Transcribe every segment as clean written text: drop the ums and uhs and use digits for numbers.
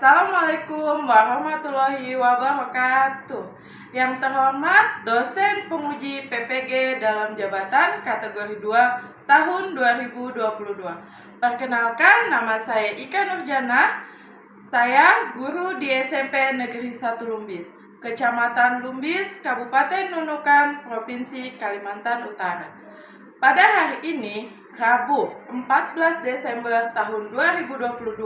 Assalamualaikum warahmatullahi wabarakatuh. Yang terhormat dosen penguji PPG dalam jabatan kategori 2 tahun 2022. Perkenalkan, nama saya Ika Nurjana. Saya guru di SMP Negeri 1 Lumbis, Kecamatan Lumbis, Kabupaten Nunukan, Provinsi Kalimantan Utara. Pada hari ini, Rabu 14 Desember tahun 2022,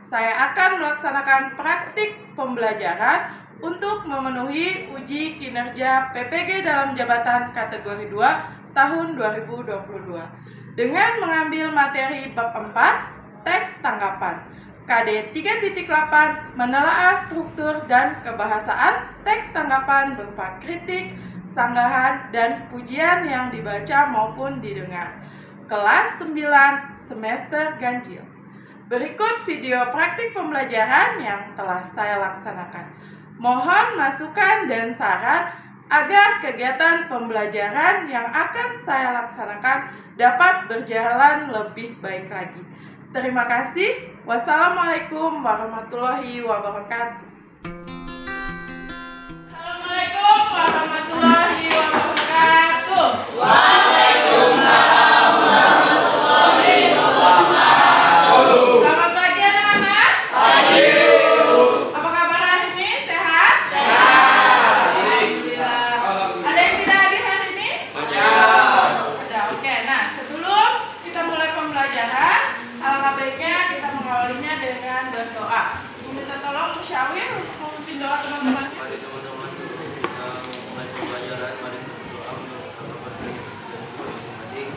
saya akan melaksanakan praktik pembelajaran untuk memenuhi uji kinerja PPG dalam jabatan kategori 2 tahun 2022 dengan mengambil materi bab 4 teks tanggapan KD 3.8 menelaah struktur dan kebahasaan teks tanggapan berupa kritik, sanggahan, dan pujian yang dibaca maupun didengar. Kelas 9 semester ganjil. Berikut video praktik pembelajaran yang telah saya laksanakan. Mohon masukan dan saran agar kegiatan pembelajaran yang akan saya laksanakan dapat berjalan lebih baik lagi. Terima kasih. Wassalamualaikum warahmatullahi wabarakatuh. Assalamualaikum warahmatullahi wabarakatuh. Waalaikumsalam warahmatullahi wabarakatuh. Selamat pagi anak-anak. Pagi. Apa kabar hari ini? Sehat? Sehat. Alhamdulillah. Ada yang tidak hadir hari ini? Ada. Ada. Oke. Nah, sebelum kita mulai pembelajaran, alangkah baiknya kita mengawalinya dengan berdoa. Minta tolong musyawir untuk memimpin doa teman-teman. Mari teman-teman kita mulai pembelajaran. Mari berdoa untuk masing-masing.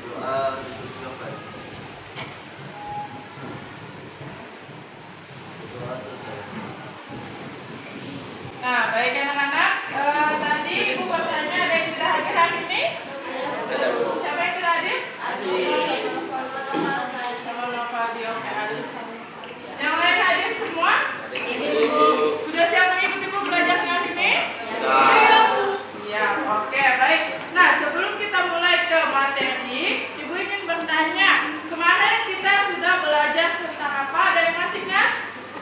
Doa dipersilakan. Doa selesai. Nah, baik anak-anak. Tadi ibu bertanya ada yang tidak hadir hari ini? Siapa yang tidak hadir? Sama Novadi. Oke, hadir. Yang lain hadir semua? Sudah siap mengikuti pembelajaran hari ini? Ya, oke, baik. Nah, sebelum kita mulai ke materi, Ibu ingin bertanya, kemarin kita sudah belajar tentang apa? Ada yang masih ingat?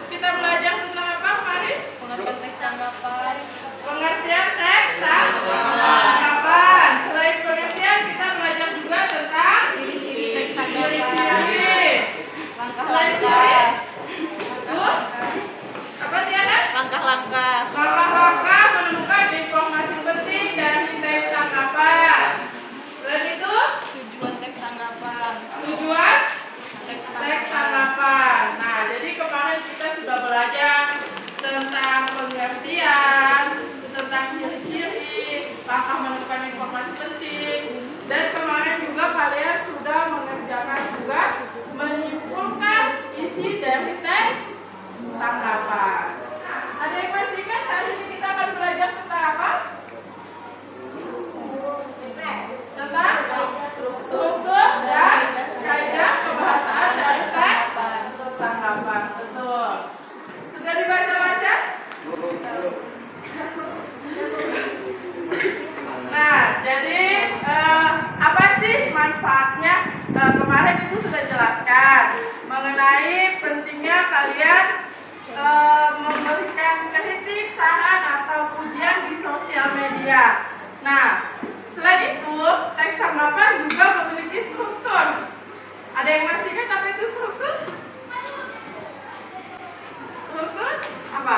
Kita belajar tentang apa kemarin? Pengertian teks tanggapan. Pengertian teks tanggapan. Selain pengertian, kita belajar juga tentang Ciri-ciri teks tanggapan. ciri-ciri. Langkah-langkah. Apa Tiana? Langkah-langkah. Langkah-langkah menemukan informasi penting dari teks tanggapan. Selain itu, Tujuan teks tanggapan. tujuan Teks teks tanggapan. Nah, jadi kemarin kita sudah belajar tentang pengertian, tentang ciri-ciri, langkah menemukan informasi penting, dan kemarin juga kalian sudah mengerjakan tugas menyimpulkan isi dari teks tanggapan. Ada yang masih ingat hari ini kita akan belajar tentang apa? Tentang struktur dan kaidah kebahasaan dari teks tanggapan. Betul. Sudah dibaca-baca? Nah, jadi apa sih manfaatnya? Kemarin Ibu sudah jelaskan mengenai pentingnya kalian memberikan kritik, saran, atau pujian di sosial media. Nah, selain itu, teks tanggapan juga memiliki struktur. Ada yang masih ingat apa itu struktur? Struktur apa?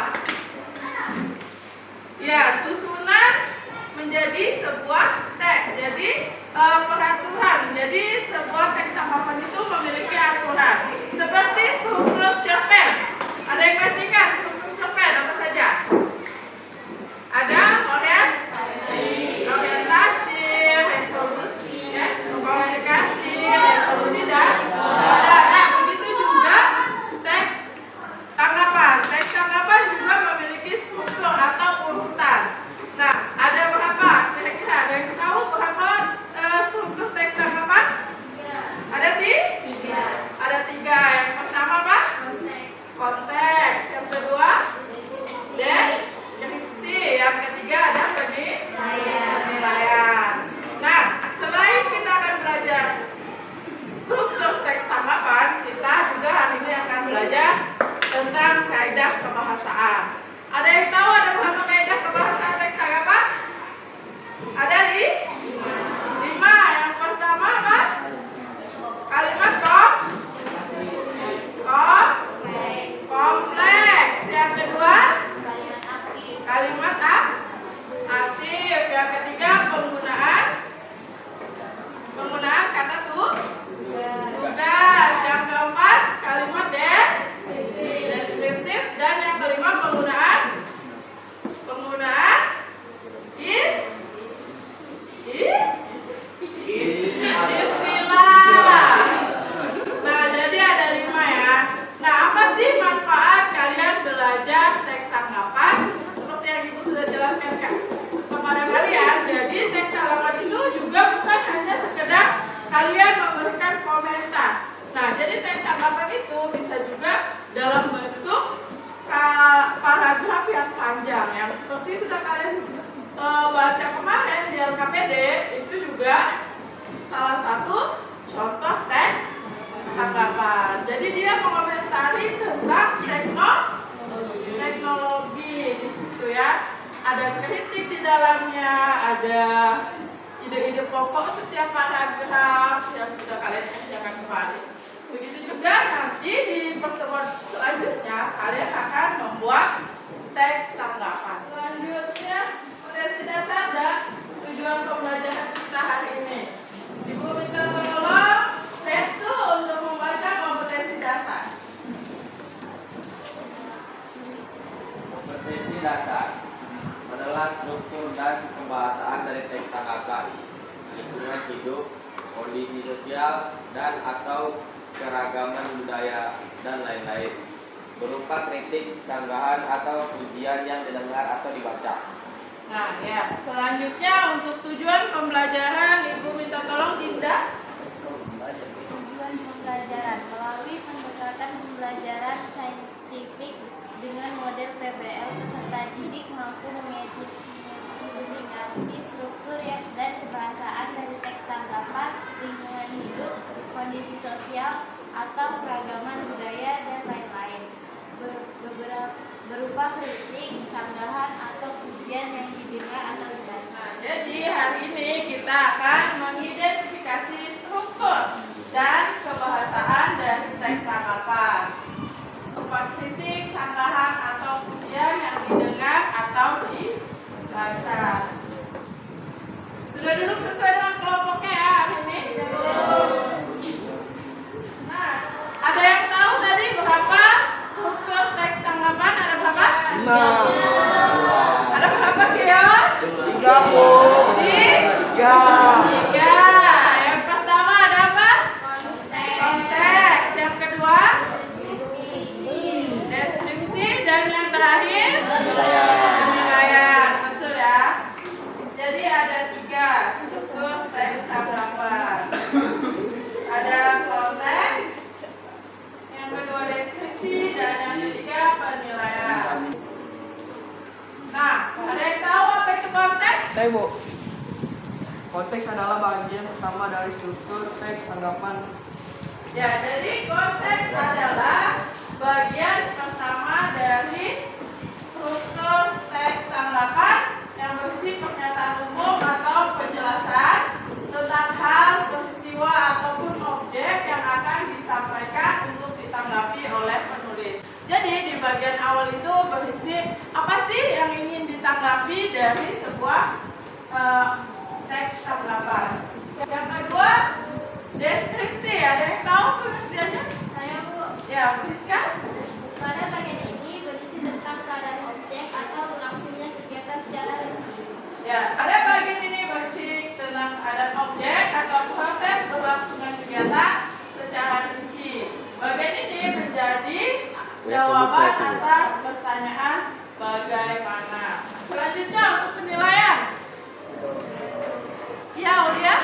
Ya, susunan menjadi sebuah teks. Jadi peraturan. Jadi sebuah teks tanggapan itu memiliki aturan. Seperti struktur cerpen. Ada yang masih ingat struktur cerpen apa saja? Ada orientasi, resolusi, komunikasi, resolusi, dan tentang kaidah kebahasaan. Ada yang tahu ada berapa kaidah kebahasaan teks tanggapan? Ada 5. Yang pertama apa? Kalimat kompleks. Yang kedua kalimat aktif. Yang ketiga penggunaan kata tugas. Yang keempat kalimat deskriptif, dan yang kelima penggunaan istilah. Nah, jadi ada 5 ya. Nah, apa sih manfaat kalian belajar teks tanggapan? Seperti yang Ibu sudah jelaskan kepada kalian. Jadi teks tanggapan itu juga bukan hanya sekedar kalian memberikan komentar. Nah, jadi teks tanggapan itu bisa juga dalam bentuk paragraf yang panjang, yang seperti sudah kalian baca kemarin di LKPD. Itu juga salah satu contoh teks tanggapan. Jadi dia mengomentari tentang teknologi di situ ya. Ada kritik di dalamnya, ada ide-ide pokok setiap paragraf yang sudah kalian kerjakan kemarin. Begitu juga nanti di pertemuan selanjutnya kalian akan membuat teks tanggapan. Selanjutnya potensi dasar dan tujuan pembelajaran kita hari ini. Ibu minta tolong Restu untuk membaca kompetensi dasar. Kompetensi dasar adalah struktur dan pembahasan dari teks tanggapan, lingkungan hidup, kondisi sosial, dan atau keragaman budaya, dan lain-lain, berupa kritik, sanggahan, atau pujian yang didengar atau dibaca. Nah ya, selanjutnya untuk tujuan pembelajaran Ibu minta tolong Dinda. Tujuan pembelajaran melalui pendekatan pembelajaran saintifik dengan model PBL, peserta didik mampu mengidentifikasi struktur dan kebahasaan dari teks tanggapan, lingkungan hidup, kondisi sosial, atau keragaman budaya, dan lain-lain, berupa kritik, sanggahan, atau pujian yang didengar atau dibaca. Nah, jadi hari ini kita akan mengidentifikasi struktur dan kebahasaan dari teks tanggapan, berupa kritik, sanggahan, atau pujian yang didengar atau dibaca. Sudah duduk sesuai dengan kelompoknya ya hari ini? Nah, ada yang tahu tadi berapa struktur teks tanggapan? Ada berapa? 5. Ada berapa Kio? 3. Yang pertama ada apa? Konteks. Yang kedua? Deskripsi. Dan yang terakhir? Penilaian. Betul ya? Jadi ada 3 struktur teks tanggapan. Ada konteks, yang kedua deskripsi, dan yang ketiga penilaian. Nah, ada yang tahu apa itu konteks? Saya Bu. Konteks adalah bagian pertama dari struktur teks tanggapan. Ya, jadi konteks adalah bagian pertama dari struktur teks tanggapan yang berisi pernyataan umum atau penjelasan tentang hal, peristiwa, ataupun objek yang akan disampaikan untuk ditanggapi oleh penulis. Jadi di bagian awal itu berisi apa sih yang ingin ditanggapi dari sebuah teks tanggapan. Yang kedua, deskripsi. Ada yang tahu pengertiannya? Saya Bu. Ya, Rizka? Pada bagian ini berisi tentang keadaan objek atau berlangsungnya kegiatan secara rinci. Ya, pada bagian ini berisi tentang keadaan objek atau proses berlangsungnya kegiatan secara rinci. Bagian ini menjadi jawaban atas pertanyaan bagaimana. Selanjutnya untuk penilaian. Ya, Ulia?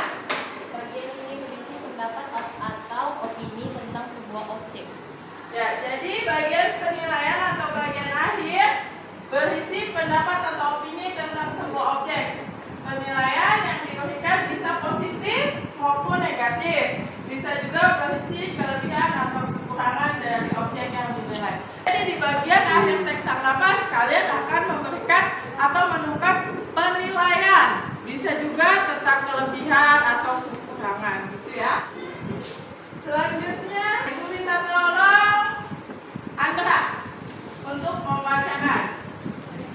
Bagian ini berisi pendapat atau opini tentang sebuah objek. Ya, jadi bagian penilaian atau bagian akhir berisi pendapat atau opini tentang sebuah objek. Penilaian yang diberikan bisa positif maupun negatif. Bisa juga berisi kelebihan atau kekurangan dari objek yang dinilai. Jadi di teks tanggapan, kalian akan memberikan atau menemukan penilaian. Bisa juga tentang kelebihan atau kekurangan gitu ya. Selanjutnya, Ibu minta tolong Andra untuk membacakan.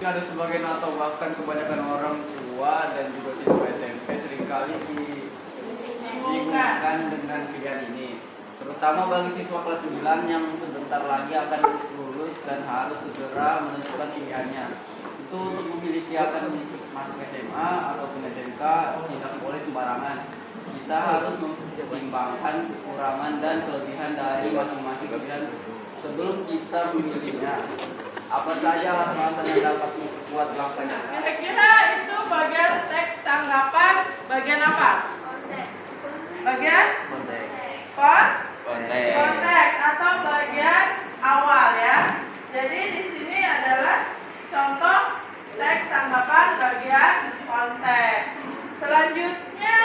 Ada sebagian atau bahkan kebanyakan orang tua dan juga siswa SMP seringkali dibingungkan dengan pilihan ini, terutama bagi siswa kelas 9 yang sebentar lagi akan lulus dan harus segera menentukan pilihannya. Itu untuk memiliki akan masuk SMA ataupun SMK tidak boleh sembarangan. Kita harus mempertimbangkan kekurangan dan kelebihan dari masing-masing pilihan sebelum kita memilihnya. Apa saja alasan yang dapat memperkuat langkahnya? Kira-kira itu bagian teks tanggapan bagian apa? Bagian konteks atau bagian awal ya. Jadi di sini adalah contoh teks tanggapan bagian konteks. Selanjutnya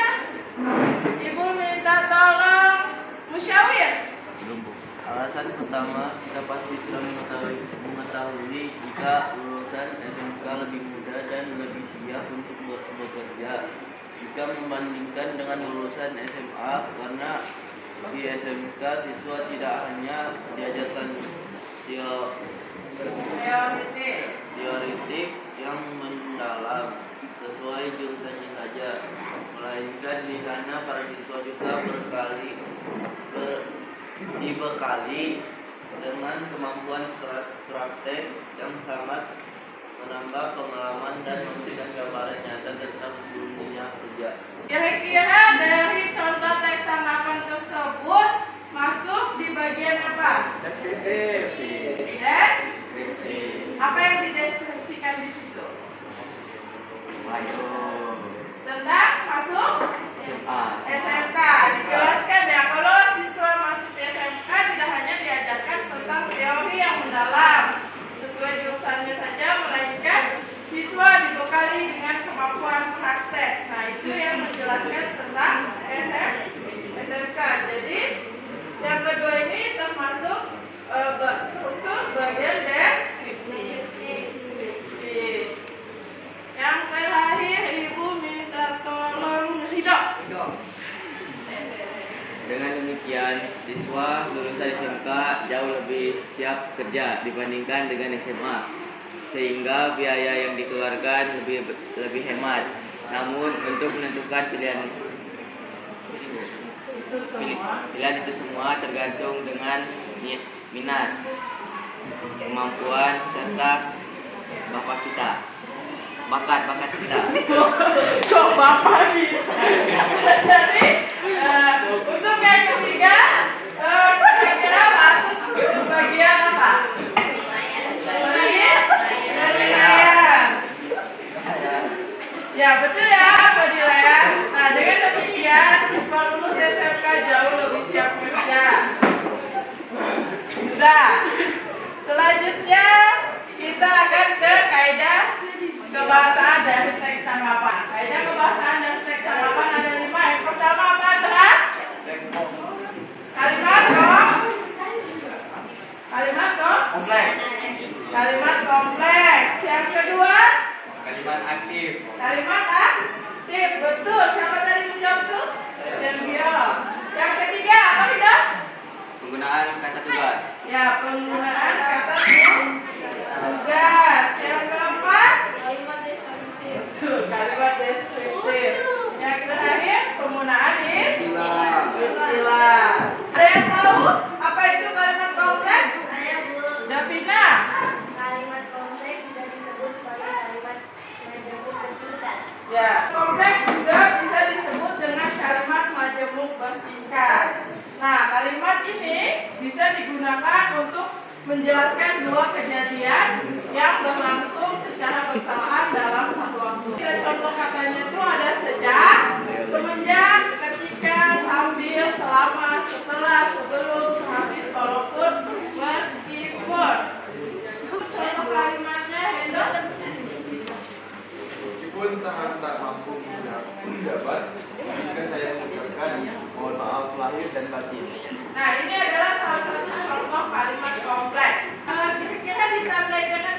Ibu minta tolong musyawir. Alasan pertama, kita pasti sudah mengetahui jika lulusan SMK lebih muda dan lebih siap untuk bekerja jika membandingkan dengan lulusan SMA, karena di SMK siswa tidak hanya diajarkan teoretik yang mendalam sesuai jurusannya saja, melainkan di sana para siswa juga dibekali dengan kemampuan praktek yang sangat menambah pengalaman dan memberikan gambaran nyata tentang dunia kerja. Kira-kira dari contoh teks tanggapan tersebut masuk di bagian apa? Deskriptif. Apa yang dideskripsikan di situ? Tentang masuk SMK. Dijelaskan ya, kalau siswa masuk di SMK tidak hanya diajarkan tentang teori yang mendalam sesuai jurusannya saja, melainkan siswa dibekali dengan kemampuan praktek. Nah, itu yang menjelaskan tentang SMK. Jadi yang kedua ini termasuk struktur bagian deskripsi. Yang terakhir, Ibu minta tolong Ridho. Dengan demikian, siswa lulusan SMK jauh lebih siap kerja dibandingkan dengan SMA, sehingga biaya yang dikeluarkan lebih hemat. Namun untuk menentukan pilihan itu semua tergantung dengan minat, kemampuan serta bakat kita. Kok bapak gitu? Jadi untuk yang ketiga, kira-kira masuk bagian apa? Penilaian. Ya betul ya, penilaian. Nah, dengan demikian siswa lulus SMK jauh lebih siap kerja. Sudah. Selanjutnya kita akan ke kaidah kebahasaan dari teks tanggapan. Kaidah kebahasaan dari teks tanggapan ada 5. Yang pertama apa adalah kalimat kompleks. Yang kedua Kalimat aktif. kalimat aktif. Betul. Siapa tadi menjawab tuh? Sergio. Yang ketiga apa Ridho? Penggunaan kata tugas. Ya, penggunaan kata tugas. Yang keempat kalimat deskriptif. Yang terakhir penggunaan istilah. Ada yang tahu apa itu kalimat kompleks? Davina. Kalimat kompleks juga disebut sebagai kalimat majemuk bertingkat. Ya, kompleks juga bisa disebut dengan kalimat majemuk bertingkat. Nah, kalimat ini bisa digunakan untuk menjelaskan dua kejadian yang berlangsung secara bersamaan dalam satu waktu. Contoh katanya itu ada sejak, semenjak, ketika, sambil, selama, setelah, sebelum, habis, walaupun, meskipun. Contoh kalimatnya Hendo. Meskipun tak mampu menjabat, jika saya mengucapkan mohon maaf lahir dan batin. Nah, ini adalah salah satu contoh kalimat kompleks. Kira-kira ditandai dengan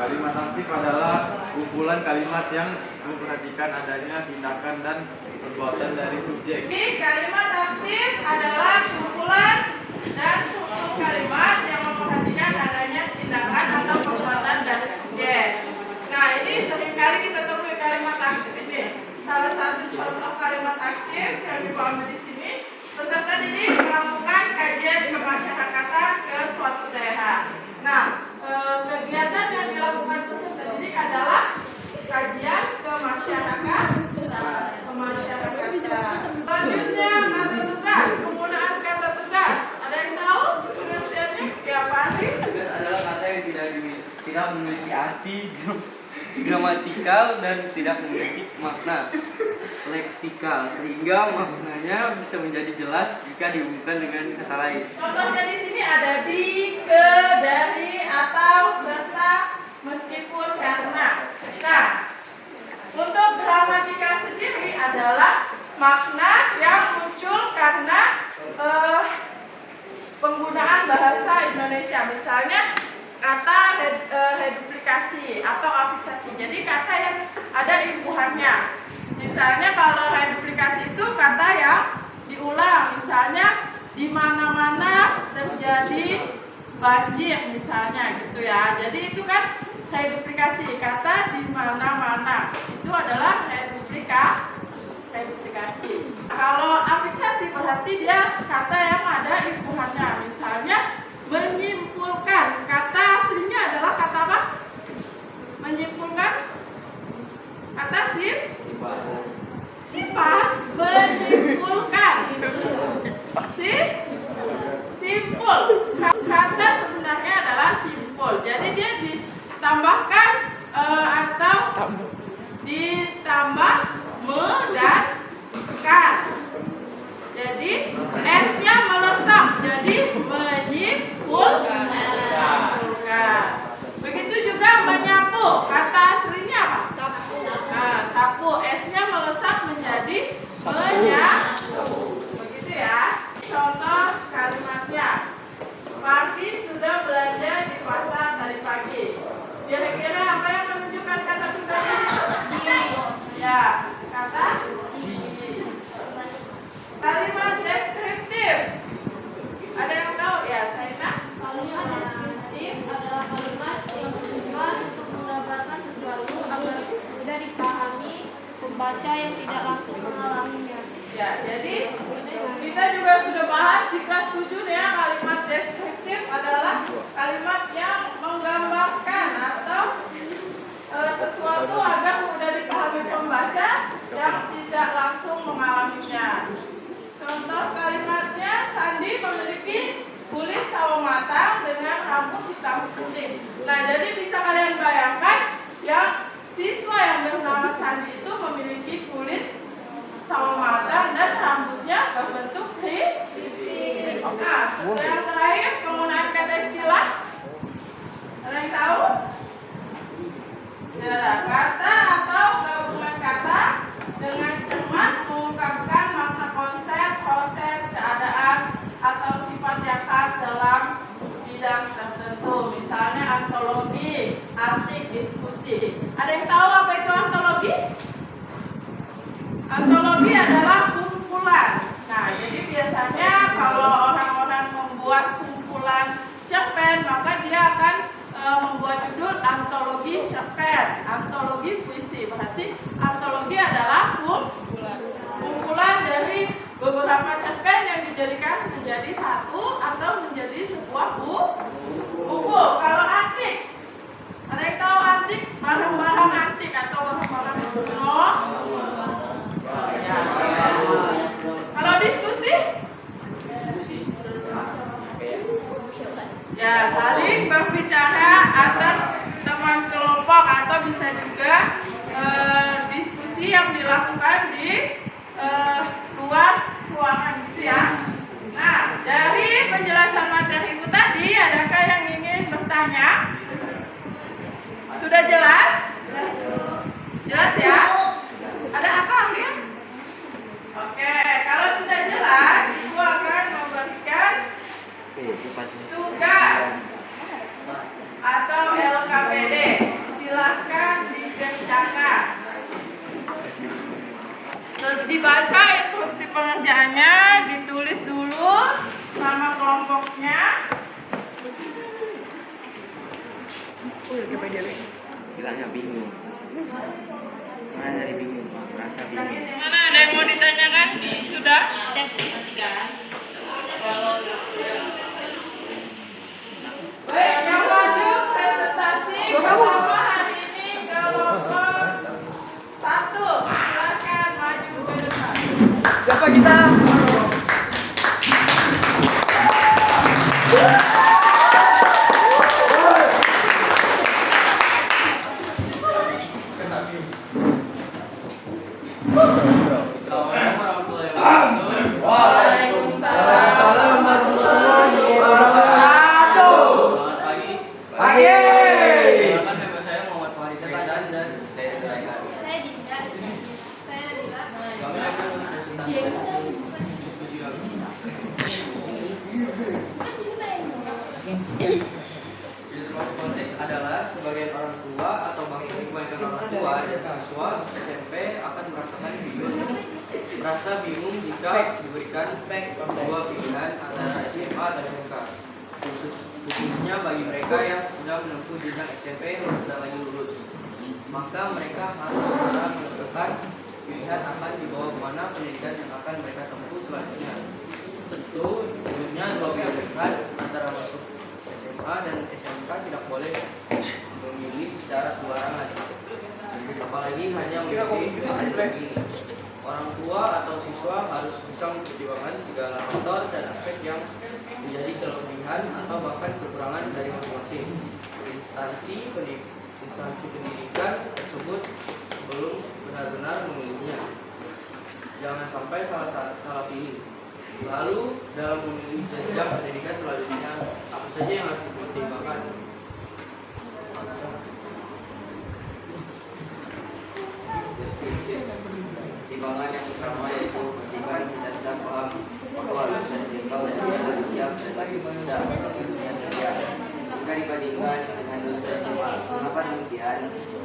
Kalimat aktif adalah kumpulan kalimat yang memperhatikan adanya tindakan dan perbuatan dari subjek. Jadi kalimat aktif adalah kumpulan dan struktur kalimat yang memperhatikan adanya tindakan atau perbuatan dari subjek. Nah, ini seringkali kita temui kalimat aktif ini. Salah satu contoh kalimat aktif yang diambil di sini, peserta didik melakukan kajian kemasyarakatan ke suatu daerah. Nah, kegiatan yang dilakukan peserta didik adalah kajian kemasyarakatan. Selanjutnya kata tugas, penggunaan kata tugas. Ada yang tahu pengertiannya? Ya, Pak Andi? Tugas adalah kata yang tidak memiliki arti gramatikal dan tidak memiliki makna leksikal, sehingga maknanya bisa menjadi jelas jika dihubungkan dengan kata lain. Contohnya di sini ada di, ke, dari, atau, serta, meskipun, karena. Nah, untuk gramatikal sendiri adalah makna yang muncul karena penggunaan bahasa Indonesia. Misalnya kata reduplikasi atau afiksasi. Jadi kata yang ada imbuhannya. Misalnya kalau reduplikasi itu kata yang diulang. Misalnya di mana-mana terjadi banjir misalnya gitu ya. Jadi itu kan reduplikasi, kata di mana-mana. Itu adalah reduplikasi. Kalau afiksasi berarti dia kata yang ada imbuhannya. Misalnya menyimpulkan, kata aslinya adalah kata apa? Menyimpulkan, kata sifat, menyimpulkan, simpul. Kata sebenarnya adalah simpul. Jadi dia ditambahkan atau ditambah me dan kan. Jadi S-nya melesat, jadi menyimpulkan. Begitu juga menyapu, kata aslinya apa? Sapu. Nah, sapu, S-nya melesat menjadi menyapu. Begitu ya. Contoh kalimatnya. Parti sudah belanja di pasar tadi pagi. Kira-kira apa yang menunjukkan kata tugas itu? Ya, kata kalimat deskriptif. Ada yang tahu ya, Saina? Kalimat deskriptif adalah kalimat yang bertujuan untuk menggambarkan sesuatu agar mudah dipahami pembaca yang tidak langsung mengalaminya. Ya, jadi kita juga sudah bahas di kelas 7 ya, kalimat deskriptif adalah kalimat yang menggambarkan atau sesuatu agar mudah dipahami pembaca yang tidak langsung mengalaminya. Contoh kalimatnya, Sandi memiliki kulit sawo matang dengan rambut hitam putih. Nah, jadi bisa kalian bayangkan yang siswa yang bernama Sandi itu memiliki kulit sawo matang dan rambutnya berbentuk putih. Nah, yang terakhir penggunaan kata istilah. Ada yang tahu? Tidak, kata atau gabungan kata dengan cermat mengungkapkan makna konsep, proses, keadaan, atau sifat yang khas dalam bidang tertentu. Misalnya antologi, artik, diskusi. Ada yang tahu apa itu antologi? Antologi adalah kumpulan. Nah, jadi biasanya kalau orang-orang membuat kumpulan cerpen, maka dia akan membuat judul antologi cerpen, antologi puisi. Berarti antologi adalah kumpulan dari beberapa cerpen yang dijadikan menjadi satu atau menjadi sebuah buku. Kalau antik, ada yang tahu antik? Barang-barang antik atau barang-barang kuno. Ya. Kalau diskusi? Ya, saling berbicara antar teman kelompok atau bisa juga diskusi yang dilakukan di luar ruangan gitu ya. Nah, dari penjelasan materi itu tadi, adakah yang ingin bertanya? Sudah jelas? dibaca instruksi pengerjaannya, ditulis dulu nama kelompoknya. Bilangnya bingung. Mana dari bingung? Merasa bingung. Mana ada yang mau ditanyakan? Sudah? Baik, yang maju presentasi pertama hari ini kelompok 1. Silakan maju ke depan. Siapa kita? Waalaikumsalam warahmatullahi wabarakatuh. Selamat pagi. Pagi. Perkenalkan, nama saya Muhammad Farid Setan dan Saya Zulaikha. Saya Dinda. Saya Nabila. kami akan mempresentasikan diskusi kami. Di konteks adalah sebagian orang tua atau bahkan kebanyakan orang tua dan siswa SMP akan merasa bingung jika diberikan dua pilihan antara SMA dan SMK, khususnya bagi mereka yang sudah menempuh jenjang SMP dan sudah lagi lulus. Maka mereka harus segera menentukan pilihan akan dibawa kemana pendidikan yang akan mereka tempuh selanjutnya. Tentu, tentunya dua pilihan antara masuk SMA dan SMK tidak boleh memilih secara sembarangan, apalagi hanya memilih pilihan begini. Orang tua atau siswa harus bisa mempertimbangkan segala faktor dan aspek yang menjadi kelebihan atau bahkan kekurangan dari masing-masing instansi pendidikan tersebut sebelum benar-benar memilihnya. Jangan sampai salah pilih. Lalu dalam memilih jenjang pendidikan selanjutnya, apa saja yang harus dipertimbangkan? Pertimbangan yang utama yaitu pastikan kita sudah paham bahwa lulusan SMK dan dia harus siap dan lagi muda masuk ke dunia kerja. Jika dibandingkan dengan lulusan SMA, mengapa demikian?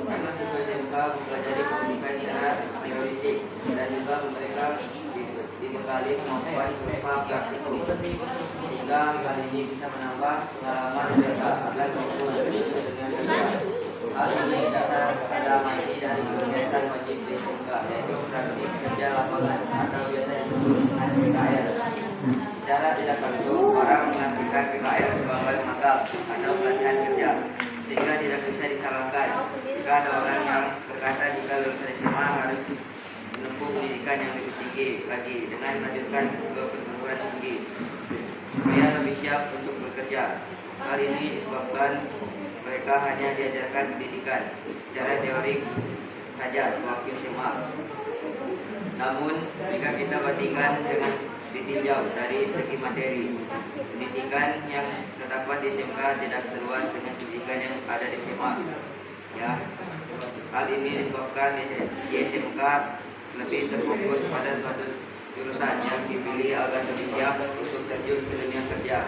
Karena siswa SMK mempelajari pendidikan secara teoretik dan juga mereka dibekali kemampuan berupa praktikum, sehingga hal ini bisa menambah pengalaman mereka agar mampu masuk ke dunia kerja. Hal ini dasar pada mati dari kegiatan wajib di SMK, yaitu praktik kerja lapangan atau biasa disebut dengan PKL. Secara tidak langsung, orang mengartikan PKL sebagai magang atau pelatihan kerja, sehingga tidak bisa disalahkan jika ada orang yang berkata jika lulusan SMA harus menempuh pendidikan yang lebih tinggi lagi dengan melanjutkan ke perguruan tinggi supaya lebih siap untuk bekerja. Hal ini disebabkan mereka hanya diajarkan pendidikan secara teori saja sewaktu SMA. Namun, jika kita bandingkan dengan ditinjau dari segi materi, pendidikan yang terdapat di SMK tidak seluas dengan pendidikan yang ada di SMA. Ya, hal ini disebabkan di SMK lebih terfokus pada suatu jurusan yang dipilih agar lebih siap untuk terjun ke dunia kerja.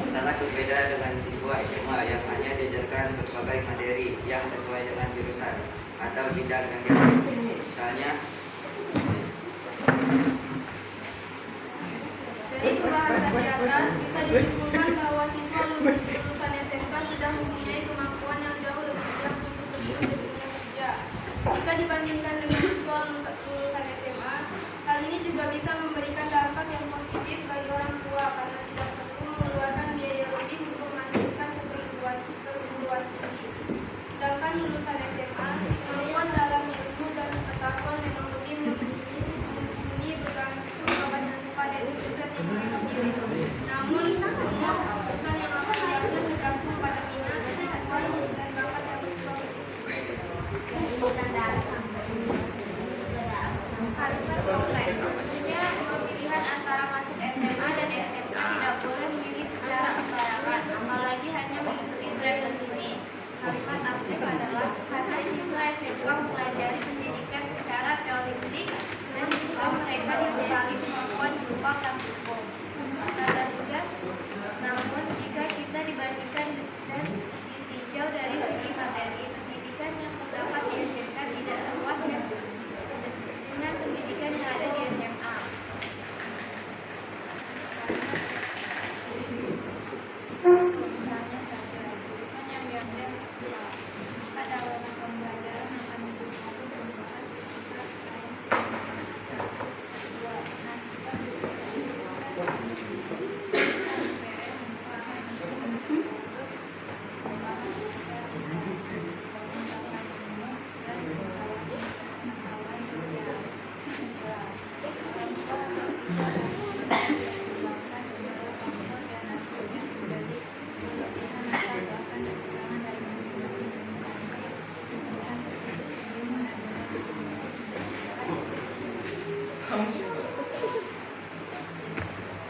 Sangat berbeda dengan siswa SMA yang hanya diajarkan berbagai materi yang sesuai dengan jurusan atau bidang yang diambil. Misalnya, Dari pembahasan di atas bisa disimpulkan bahwa siswa lulusan SMK sudah mempunyai kemampuan yang jauh lebih siap untuk terjun ke dunia kerja. Jika dibandingkan dengan siswa lulusan SMA, hal ini juga bisa memberikan dampak yang positif bagi orang tua karena tidak perlu mengeluarkan biaya lebih untuk melanjutkan ke perguruan tinggi. Sedangkan lulusan SMA, kemampuan dalam ilmu dan pengetahuan memang lebih mumpuni bergantung pada jurusan yang mereka pilih. Namun, semua keputusan yang akan diambil tergantung pada minat, kemampuan, dan bakat yang siswa miliki. Kalimat kompleks, maksudnya pemilihan antara masuk SMA dan SMK tidak boleh memilih secara sembarangan, apalagi hanya mengikuti tren terkini. Kalimat aktif adalah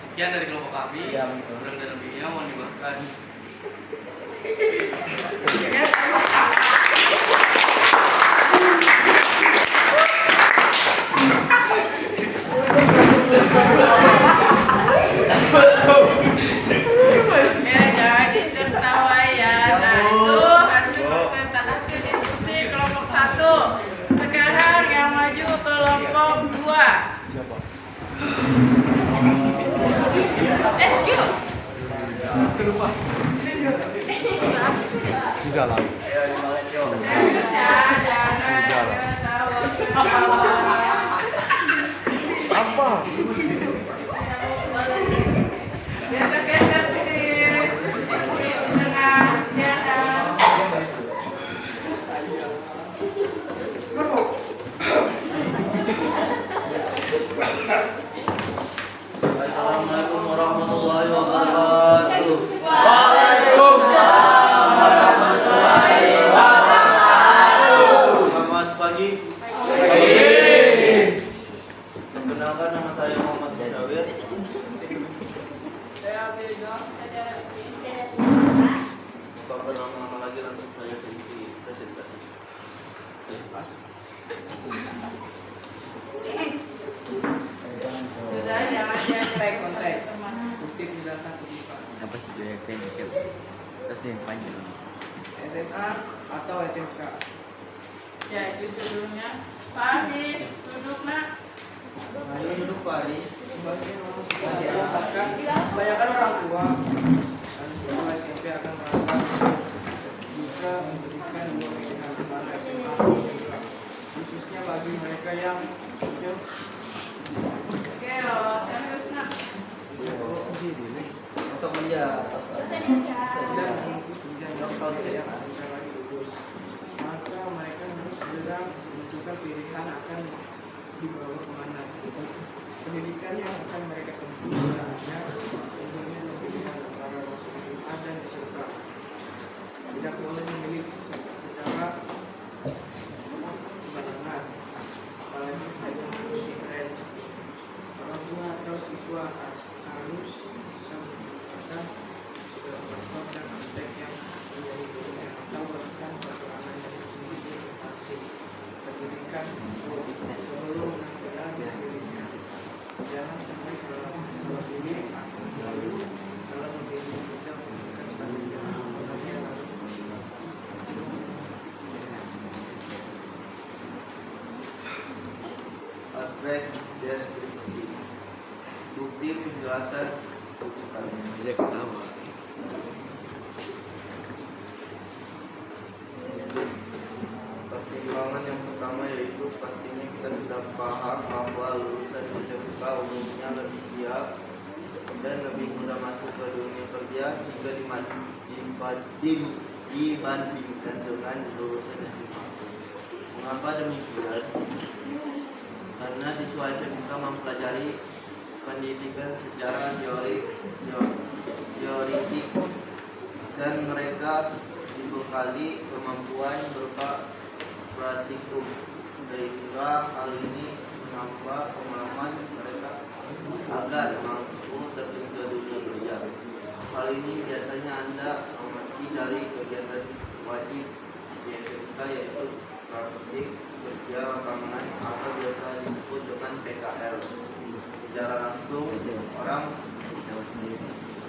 Sekian dari kelompok kami. Ya, betul. Kurang dan lebihnya mohon dimaafkan. Jadi tertawa ya. Nah itu hasil presentasi diskusi kelompok 1. Sekarang yang maju kelompok 2. Sudah lah. Apa? Geser-geser sedikit. Tengah, jangan. Assalamualaikum warahmatullahi wabarakatuh. Selamat pagi. Perkenalkan, nama saya Muhammad Musyawir. Bukan berlama-lama lagi, langsung saja ke inti presentasi. Sudah, jangan konteks. Bukti penjelasan kehidupan. Apa sih dia kayak terus dia yang panjang. SMA atau SMK? Ya, itu judulnya. Pak Adi, duduk nak. Ayo duduk Pak Adi. Kebanyakan orang tua dan sekolah SMP akan melakukan bisa memberikan dua pilihan kepada SMA atau SMK, khususnya bagi mereka yang kecil. Oke, serius nak. Masuk meja. Dosen Dan mengikuti jenjang tahun yang akan lagi lulus. Maka mereka harus segera menentukan pilihan akan dibawa kemana. Pendidikan yang akan mereka tempuh selanjutnya tentunya pilihan antara SMA dan SMK. Tidak boleh memilih secara sembarangan, apalagi hanya mengikuti tren. Orang tua atau siswa harus bisa memperhatikan segala faktor dan aspek yang menjadi pilihan atau berikan suatu anak yang memiliki prestasi pendidikan sebelum menentukan pilihan. Jangan sampai salah pilih lalu dalam memilih jenjang pendidikan selanjutnya apalagi harus aspek deskripsi. Bukti penjelasan tuntutan. Dia ketawa. Pertimbangan yang pertama yaitu pastinya kita sudah paham bahwa lulusan SMK umumnya lebih siap dan lebih mudah masuk ke dunia kerja jika dibandingkan dengan lulusan SMA. Mengapa demikian? Karena siswa SMK mempelajari pendidikan secara teoritik dan mereka dibekali kemampuan berupa praktikum, sehingga hal ini menambah pengalaman mereka agar mampu terjun ke dunia kerja. Hal ini biasanya Anda amati dari kegiatan wajib di SMK, yaitu praktik kerja lapangan atau biasa disebut dengan PKL. Secara langsung orang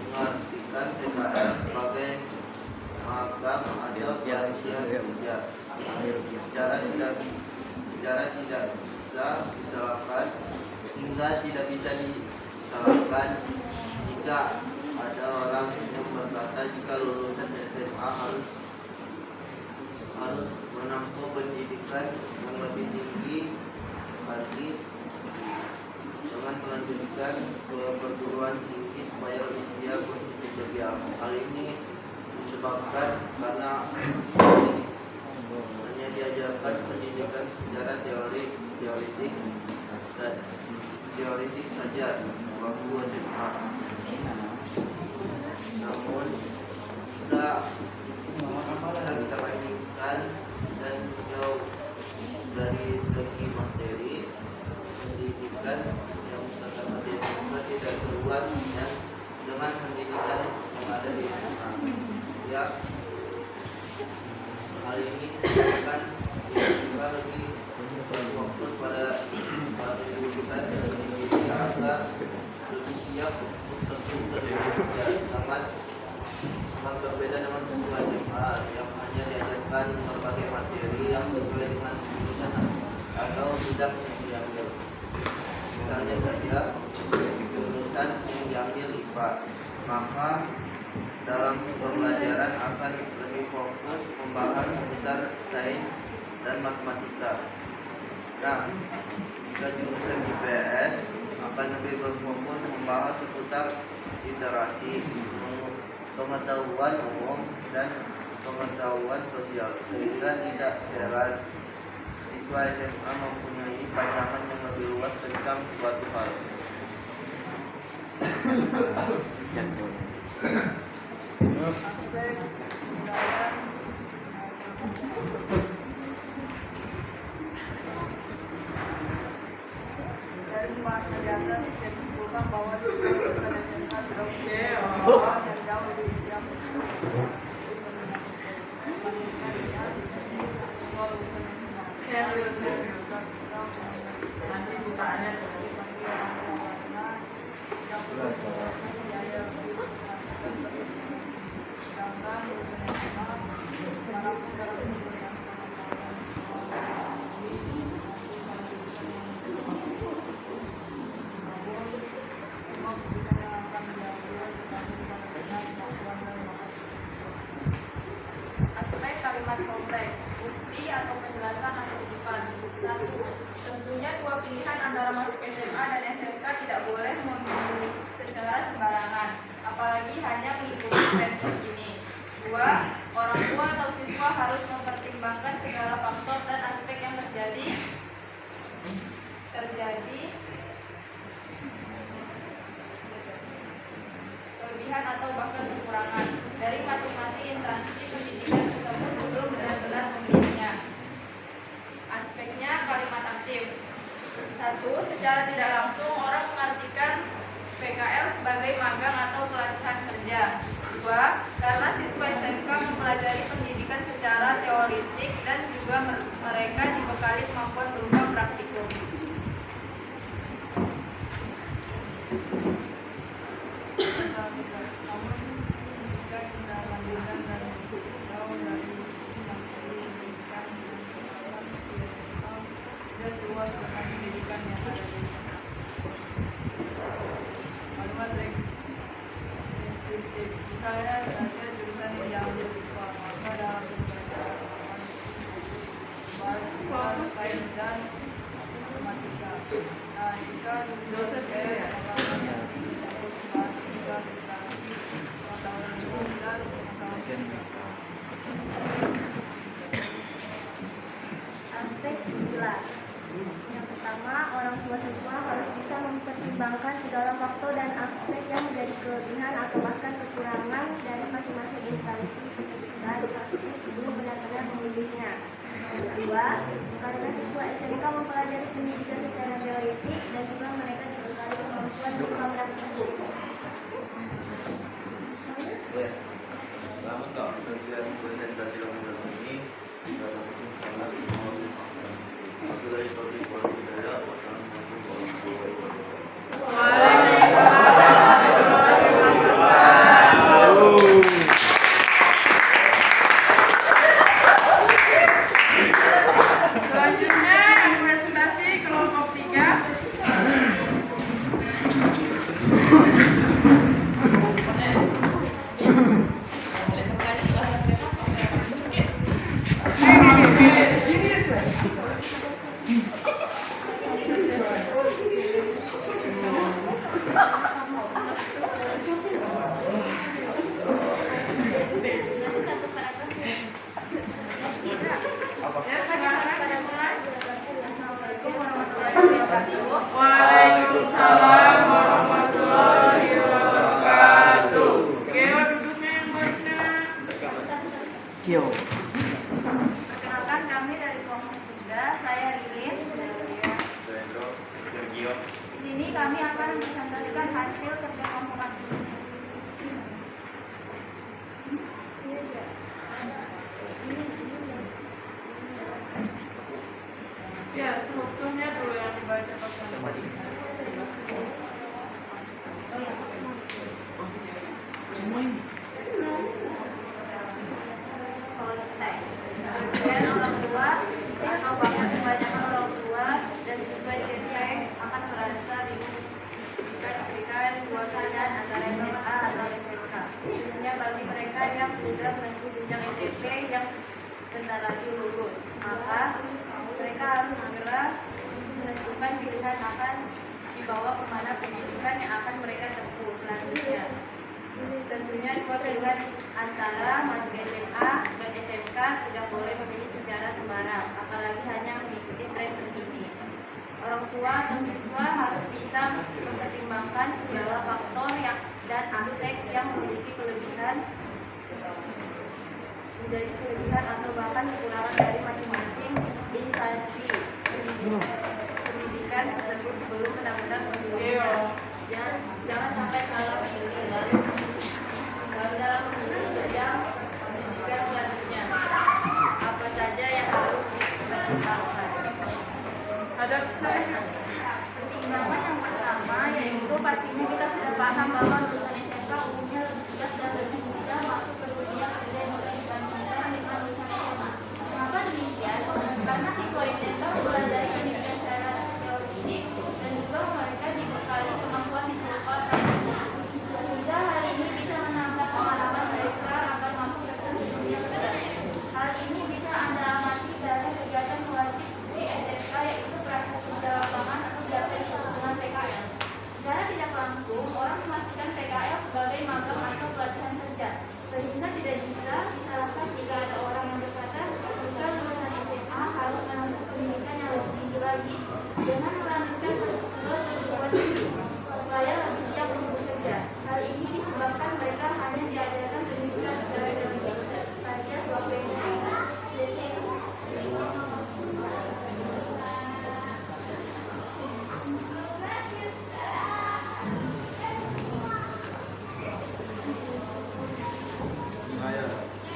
mengartikan PKL sebagai magang atau pelatihan kerja. Secara tidak bisa disalahkan hingga tidak bisa disalahkan jika ada orang yang berkata jika lulusan SMA harus menempuh pendidikan yang lebih tinggi lagi dengan melanjutkan ke perguruan tinggi supaya lebih siap untuk kerja. Hal ini disebabkan karena hanya diajarkan pendidikan secara teoritik saja bangku SMA. Namun jika kita lanjutkan dan jauh dari segi materi pendidikan tidak yang diambil. Misalnya saja jurusan yang diambil IPA, maka dalam pembelajaran akan lebih fokus membahas seputar sains dan matematika. Nah, jika jurusan IPS akan lebih berfokus membahas seputar literasi, pengetahuan umum, dan pengetahuan sosial, sehingga tidak heran siswa SMA mempunyai pandangan yang lebih luas tentang suatu hal. Jangkau. Aspek kebudayaan dari masa di atas bisa disimpulkan bahwa siswa lulusan SMK sudah mempunyai pengetahuan yang jauh lebih siap nanti bukanya Aspek kalimat kompleks, bukti atau penjelasan atau kutipan. 1. Tentunya dua pilihan antara masuk SMA dan SMK tidak boleh memilih secara sembarangan, apalagi hanya mengikuti tren terkini. 2. Orang tua atau siswa harus mempertimbangkan segala faktor dan aspek yang terjadi kelebihan atau bahkan kekurangan dari masing-masing instansi pendidikan tersebut sebelum benar-benar memilihnya. Aspeknya kalimat aktif. 1. Secara tidak langsung orang mengartikan PKL sebagai magang atau pelatihan kerja. 2. Karena siswa SMK mempelajari pendidikan secara teoritik dan juga mereka dibekali kemampuan berupa praktikum. namun jika kita lanjutkan dan tahu dari pendidikan tidak seluas dengan pendidikan yang ada di sana. Maklumat deskriptif, misalnya saja jurusan yang diambil IPA, maka dalam pembelajaran bahas sains dan matematika. Nah, jika jurusan saya Aspek istilah. Yang pertama, orang tua siswa harus bisa mempertimbangkan segala faktor dan aspek yang menjadi kelebihan atau bahkan kekurangan dari masing-masing instansi pendidikan sebelum benar-benar memilihnya. Yang kedua, karena siswa SMK mempelajari pendidikan secara teoritik dan juga mereka dibekali kemampuan berupa praktikum. Selamat kok. Bagian presentasi lomba ini sudah langsung sangat mau. Aku dari topik budaya, wassalamualaikum warahmatullahi wabarakatuh. Selanjutnya presentasi kelompok sudah menempuh jenjang SMP yang sebentar lagi lulus, maka mereka harus segera menentukan pilihan akan dibawa kemana pendidikan yang akan mereka tempuh selanjutnya. Tentunya dua pilihan antara masuk SMA dan SMK tidak boleh memilih secara sembarang, apalagi hanya mengikuti tren terkini. Orang tua atau siswa harus bisa mempertimbangkan segala faktor dan aspek yang menjadi kelebihan atau bahkan kekurangan dari masing-masing instansi pendidikan tersebut sebelum benar-benar memilihnya. Jangan sampai salah memilih dalam memilih jenjang pendidikan selanjutnya. Apa saja yang harus dipertimbangkan? Ada saya. Pertimbangan yang pertama yaitu pastinya kita sudah paham bahwa lulusan SMK umumnya lebih siap dan lebih mudah masuk ke dunia kerja dibandingkan dengan lulusan SMA. Kenapa demikian? Karena siswa SMK mempelajari pendidikan secara teoretik dan juga mereka dibekali kemampuan intelektual sehingga hal ini bisa menambah pengalaman mereka akan mampu bertahan di dunia kerja. Hal ini bisa Anda amati dari kegiatan wajib di SMK yaitu praktik kerja lapangan atau biasa disebut dengan PKL. Secara tidak langsung, orang memastikan PKL sebagai magang atau pelatihan kerja, sehingga tidak bisa disalahkan jika ada orang yang berkata jika lulusan SMA harus menempuh pendidikan yang lebih tinggi lagi dengan melanjutkan perguruan perguruan tinggi supaya lebih siap untuk bekerja. Hal ini disebabkan mereka hanya diajarkan pendidikan secara teoretik saja selama ini.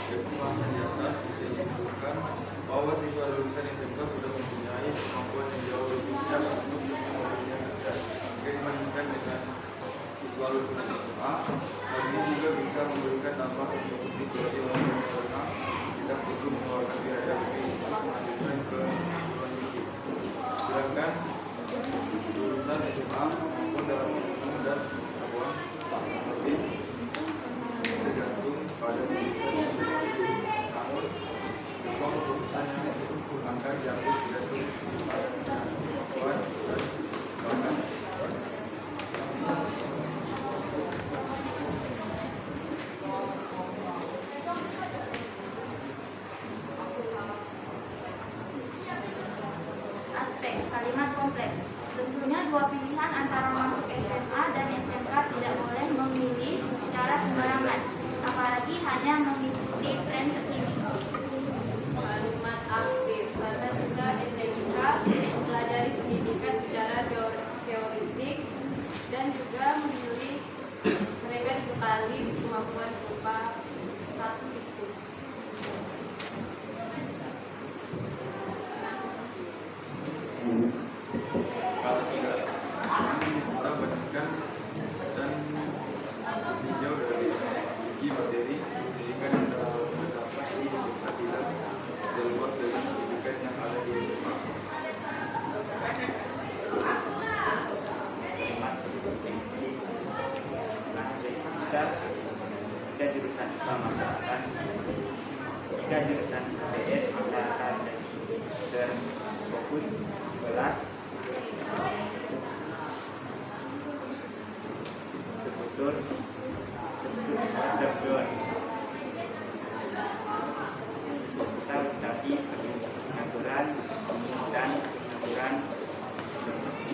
Pembahasan di atas bisa disimpulkan bahwa siswa lulusan SMK sudah mempunyai kemampuan yang jauh lebih siap untuk dunia kerja jika dibandingkan dengan siswa lulusan SMA. Hal ini juga bisa memberikan dampak yang positif bagi orang karena kita perlu mengeluarkan biaya lebih untuk melanjutkan ke perguruan tinggi. Sedangkan lulusan SMA maupun dalam ilmu dan pengetahuan lebih tergantung pada lulusan yang namun semua keputusannya akan jatuh tidak sulit pada kemampuan dan bahkan Aspek kalimat kompleks. Tentunya dua pilihan antara masuk SMA dan SMK tidak boleh memilih secara sembarangan, apalagi hanya mengikuti tren terkini. Kalimat aktif karena sudah SMK mempelajari pendidikan secara teoretik dan juga memilih mereka dibekali kemampuan berupa satu itu. kalau tidak kita bandingkan dan tinjau dari segi materi pendidikan yang telah terdapat di SMK tidak seluas dari pendidikan yang ada di SMA. Jika jurusan pemakasan, jika jurusan PS angkatan dan fokus kelas seputar master stabilisasi pengaturan dan pengaturan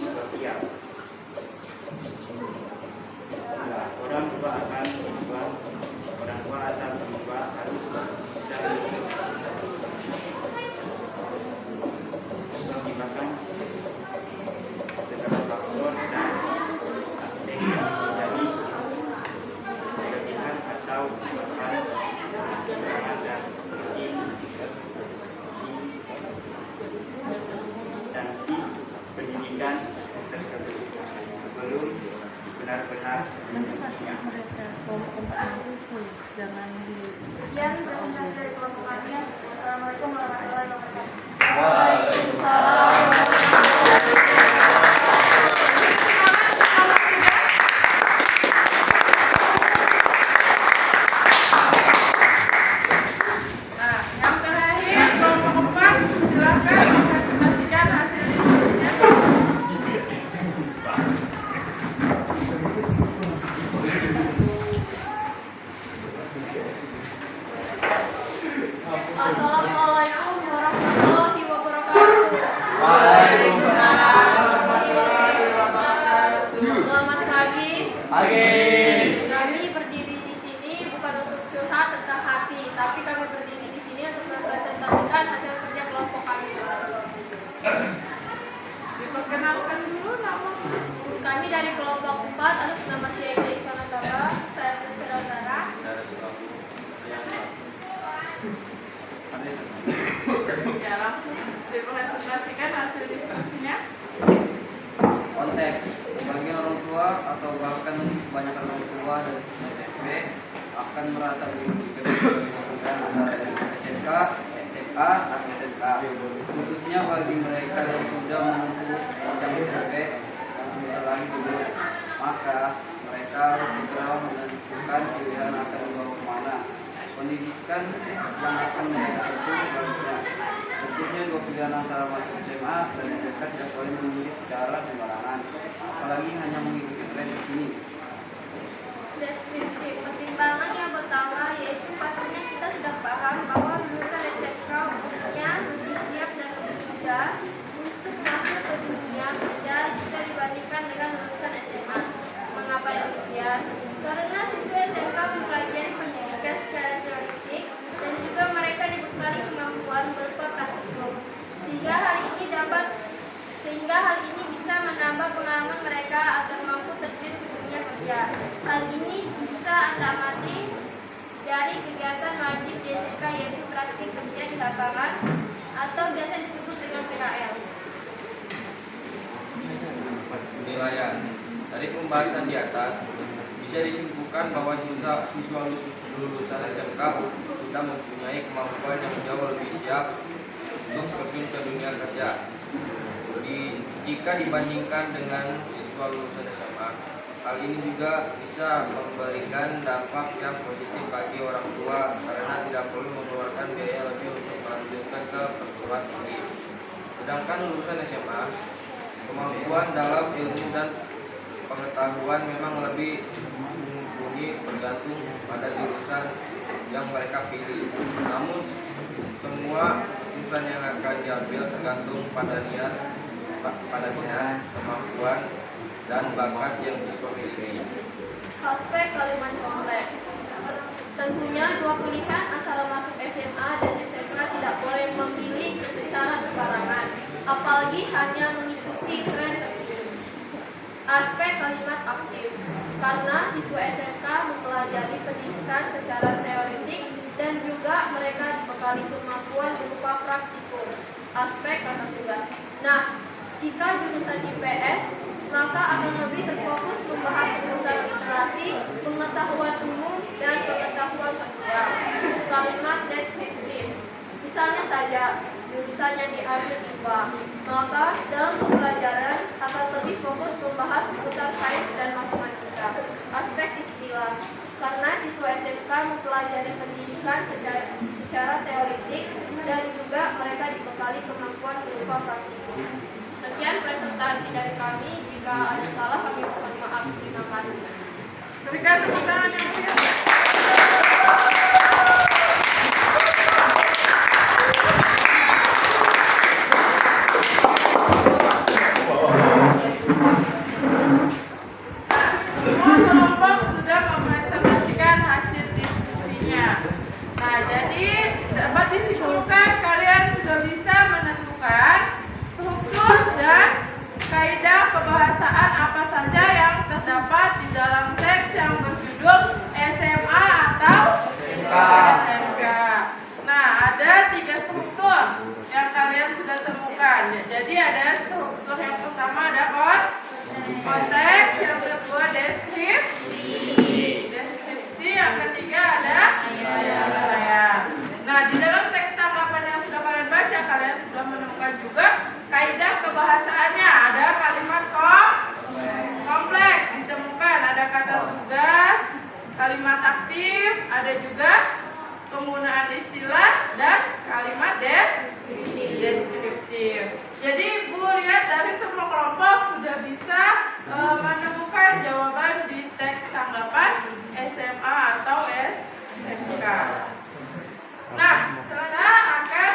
sosial. Orang tua akan siswa, orang tua atau siswa harus bisa mempertimbangkan segala faktor dan aspek yang menjadi kelebihan atau bahkan kekurangan dan instansi pendidikan tersebut sebelum benar-benar menempuhnya. Sekian presentasi dari kelompok kami. Wassalamualaikum warahmatullahi wabarakatuh. saling memberikan antara SMK, SMA, atau SMK, khususnya bagi mereka yang sudah menempuh jenjang SMP yang sebentar lagi lulus. Maka mereka harus segera menentukan pilihan akan dibawa kemana. Pendidikan yang akan mereka tempuh selanjutnya. Tentunya dua pilihan antara masuk SMA dan SMK tidak boleh memilih secara sembarangan, apalagi hanya mengikuti tren terkini. Deskripsi pertimbangan yang pertama yaitu pastinya kita sudah paham bahwa lulusan SMK umumnya lebih siap dan lebih mudah untuk masuk ke dunia kerja jika dibandingkan dengan lulusan SMA. Mengapa demikian? Karena siswa SMK mempelajari pendidikan secara teoretik dan juga mereka dibekali kemampuan berupa praktikum, sehingga hal ini bisa menambah pengalaman mereka agar mampu terjun ke dunia kerja. Hal ini bisa Anda amati dari kegiatan wajib di SMK yaitu praktik kerja di lapangan atau biasa disebut dengan PKL. Penilaian dari pembahasan di atas bisa disimpulkan bahwa siswa lulusan SMK sudah mempunyai kemampuan yang jauh lebih siap untuk terjun ke dunia kerja jika dibandingkan dengan siswa lulusan SMA. Hal ini juga bisa memberikan dampak yang positif bagi orang tua karena tidak perlu mengeluarkan biaya lebih untuk melanjutkan ke perguruan tinggi. Sedangkan lulusan SMA, kemampuan dalam ilmu dan pengetahuan memang lebih mumpuni bergantung pada jurusan yang mereka pilih. Namun semua jurusan yang akan diambil tergantung pada minat, kemampuan, dan bakat yang siswa miliki. Aspek kalimat kompleks. Tentunya dua pilihan antara masuk SMA dan SMK tidak boleh memilih secara sembarangan, apalagi hanya mengikuti tren terkini. Aspek kalimat aktif. Karena siswa SMK mempelajari pendidikan secara teoretik dan juga mereka dibekali kemampuan berupa praktikum. Aspek kata tugas. Nah, jika jurusan IPS, maka akan lebih terfokus membahas seputar literasi, pengetahuan umum, dan pengetahuan sosial. Kalimat deskriptif. Misalnya saja, jurusan yang diambil IPA, maka dalam pembelajaran akan lebih fokus membahas seputar sains dan matematika. Aspek istilah. Karena siswa SMK mempelajari pendidikan secara teoretik dan juga mereka dibekali kemampuan berupa praktikum. Sekian presentasi dari kami. Jika ada salah kami mohon maaf. Terima kasih. Berikan tepuk tangan yang meriah. Semua kelompok sudah mempresentasikan hasil diskusinya. Nah, jadi dapat disimpulkan kalian sudah bisa menentukan struktur dan kaidah kebahasaan apa saja yang terdapat di dalam teks yang berjudul SMA atau SMK. Nah, ada 3 struktur yang kalian sudah temukan. Jadi ada struktur yang pertama ada konteks, yang kedua deskripsi, yang ketiga ada penilaian. Nah, di dalam teks tanggapan yang sudah kalian baca, kalian sudah menemukan juga kaidah kebahasaannya. Ada kalimat kompleks ditemukan, ada kata tugas, kalimat aktif, ada juga penggunaan istilah dan kalimat deskriptif. Jadi Ibu lihat dari semua kelompok sudah bisa menemukan jawaban di teks tanggapan SMA atau SMK. Nah, selanjutnya akan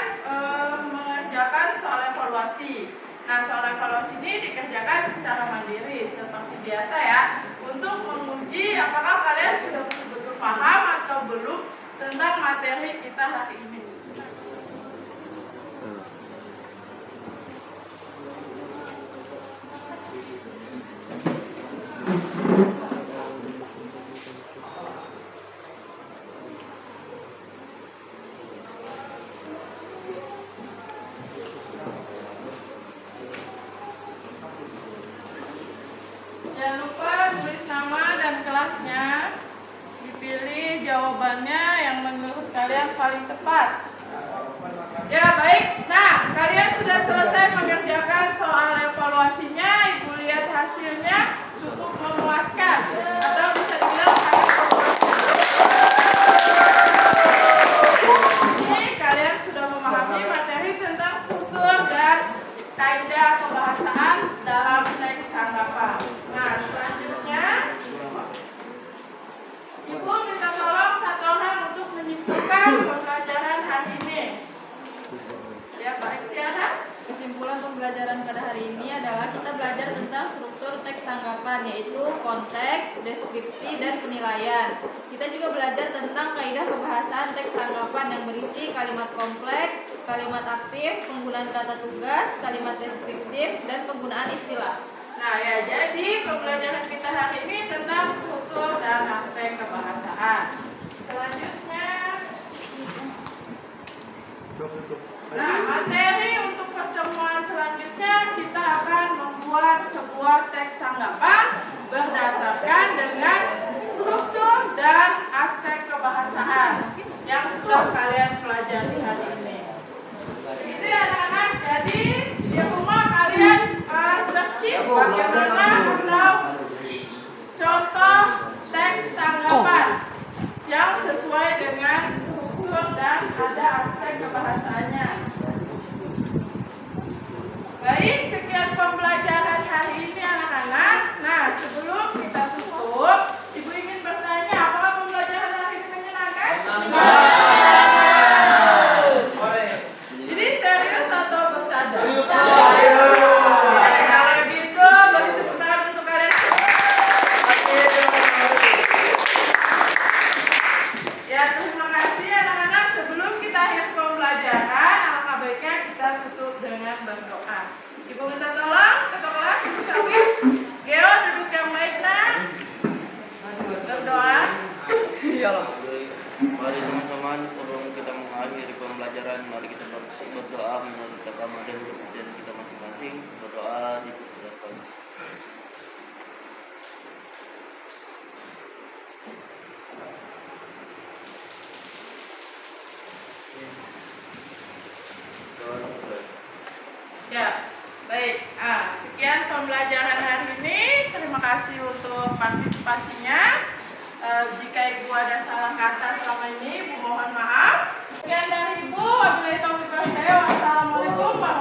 mengerjakan soal evaluasi. Nah, soal evaluasi ini dikerjakan secara mandiri seperti biasa ya, untuk menguji apakah kalian sudah betul-betul paham atau belum tentang materi kita hari ini. Jangan lupa tulis nama dan kelasnya, dipilih jawabannya yang menurut kalian paling tepat. Ya, baik. Nah, kalian sudah selesai mengerjakan soal evaluasinya. Ibu lihat hasilnya cukup memuaskan atau bisa dibilang sangat memuaskan. Ini kalian sudah memahami materi tentang struktur dan kaidah pembahasan dalam teks tanggapan. Nah, selanjutnya Ibu minta tolong satu orang untuk menyimpulkan pembelajaran hari ini. Ya, baik Tiara. Kesimpulan pembelajaran pada hari ini adalah kita belajar tentang struktur teks tanggapan, yaitu konteks, deskripsi, dan penilaian. Kita juga belajar tentang kaidah pembahasan teks tanggapan yang berisi kalimat kompleks, kalimat aktif, penggunaan kata tugas, kalimat deskriptif, dan penggunaan istilah. Nah ya, jadi pembelajaran kita hari ini tentang struktur dan aspek kebahasaan. Selanjutnya, nah materi untuk pertemuan selanjutnya kita akan membuat sebuah teks tanggapan berdasarkan dengan struktur dan aspek kebahasaan yang sudah kalian pelajari hari ini. Itu ya anak-anak, jadi di rumah kalian searching bagaimana atau contoh teks tanggapan yang sesuai dengan struktur dan ada aspek kebahasaannya. Baik, sekian pembelajaran hari ini anak-anak. Nah, sebelum kita tutup, Ibu ingin bertanya, apakah pembelajaran hari ini menyenangkan? Jadi serius atau bercanda? Kalau gitu, beri tepuk tangan untuk kalian. Ya, terima kasih anak-anak. Sebelum kita akhiri pembelajaran, alangkah baiknya kita tutup dengan berdoa. Ibu minta tolong ketua kelas, Ibu Syawin, Geo duduk yang baik, nah. Berdoa. Mari teman-teman, sebelum kita mengakhiri pembelajaran, mari kita berdoa menurut agama dan kepercayaan kita masing-masing. Berdoa dipersilakan. Ya, baik. Sekian pembelajaran hari ini. Terima kasih untuk partisipasinya. Jika Ibu ada salah kata selama ini, Ibu mohon maaf. Sekian dari Ibu. Wabillahi taufiq wal hidayah. Wassalamualaikum warahmatullahi wabarakatuh.